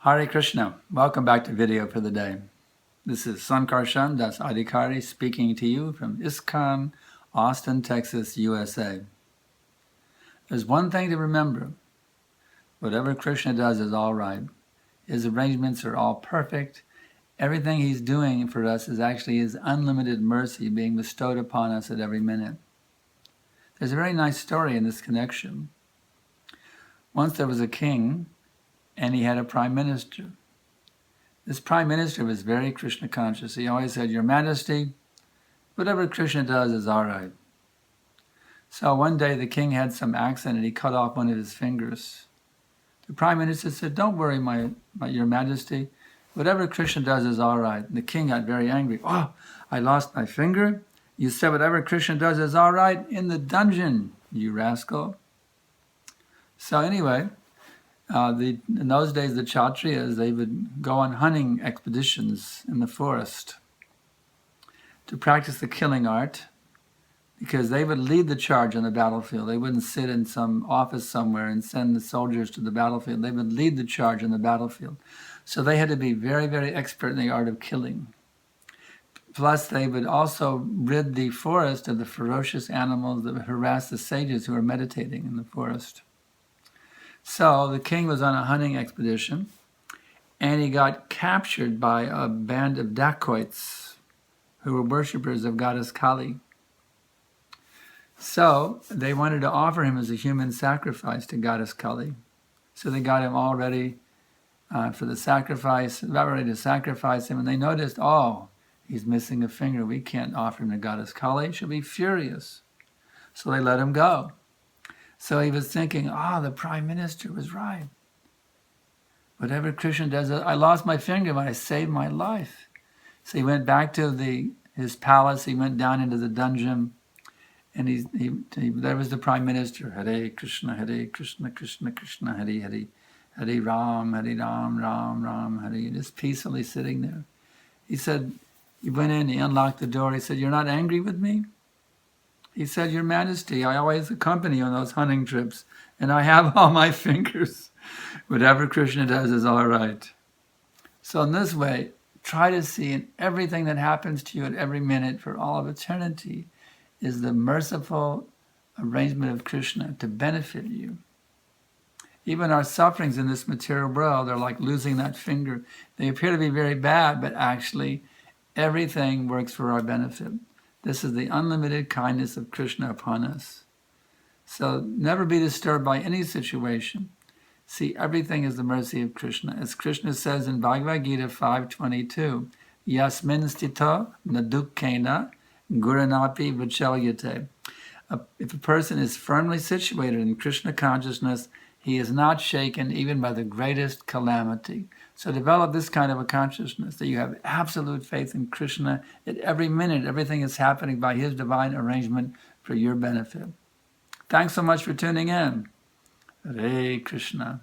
Hare Krishna. Welcome back to video for the day. This is Sankarshan, that's Adhikari, speaking to you from ISKCON, Austin, Texas, USA. There's one thing to remember. Whatever Krishna does is all right. His arrangements are all perfect. Everything he's doing for us is actually his unlimited mercy being bestowed upon us at every minute. There's a very nice story in this connection. Once there was a king, and he had a prime minister. This prime minister was very Krishna conscious. He always said, "Your Majesty, whatever Krishna does is all right." So one day the king had some accident and he cut off one of his fingers. The prime minister said, "Don't worry, Your Majesty, whatever Krishna does is all right." And the king got very angry. "Oh, I lost my finger? You said whatever Krishna does is all right? In the dungeon, you rascal." So anyway, in those days, the Kshatriyas, they would go on hunting expeditions in the forest to practice the killing art, because they would lead the charge on the battlefield. They wouldn't sit in some office somewhere and send the soldiers to the battlefield. They would lead the charge on the battlefield. So they had to be very, very expert in the art of killing. Plus, they would also rid the forest of the ferocious animals that would harass the sages who were meditating in the forest. So the king was on a hunting expedition, and he got captured by a band of dacoits who were worshippers of goddess Kali. So they wanted to offer him as a human sacrifice to goddess Kali. So they got him all ready for the sacrifice, about ready to sacrifice him, and they noticed, oh, he's missing a finger. We can't offer him to goddess Kali. She'll be furious. So they let him go. So he was thinking, the prime minister was right. Whatever Krishna does, I lost my finger, but I saved my life. So he went back to his palace. He went down into the dungeon, and there was the prime minister. Hare Krishna, Krishna Krishna, Hare Hare, Hare Ram, Ram Ram, Hare. Just peacefully sitting there. He said, he went in, he unlocked the door. He said, "You're not angry with me?" He said, "Your Majesty, I always accompany you on those hunting trips, and I have all my fingers. Whatever Krishna does is all right." So in this way, try to see in everything that happens to you at every minute for all of eternity is the merciful arrangement of Krishna to benefit you. Even our sufferings in this material world are like losing that finger. They appear to be very bad, but actually everything works for our benefit. This is the unlimited kindness of Krishna upon us. So never be disturbed by any situation. See everything as the mercy of Krishna. As Krishna says in Bhagavad Gita 5:22, "Yasmin stita nadukkena guranapi vichalyate." If a person is firmly situated in Krishna consciousness, he is not shaken even by the greatest calamity. So develop this kind of a consciousness, that you have absolute faith in Krishna. At every minute, everything is happening by his divine arrangement for your benefit. Thanks so much for tuning in. Hare Krishna.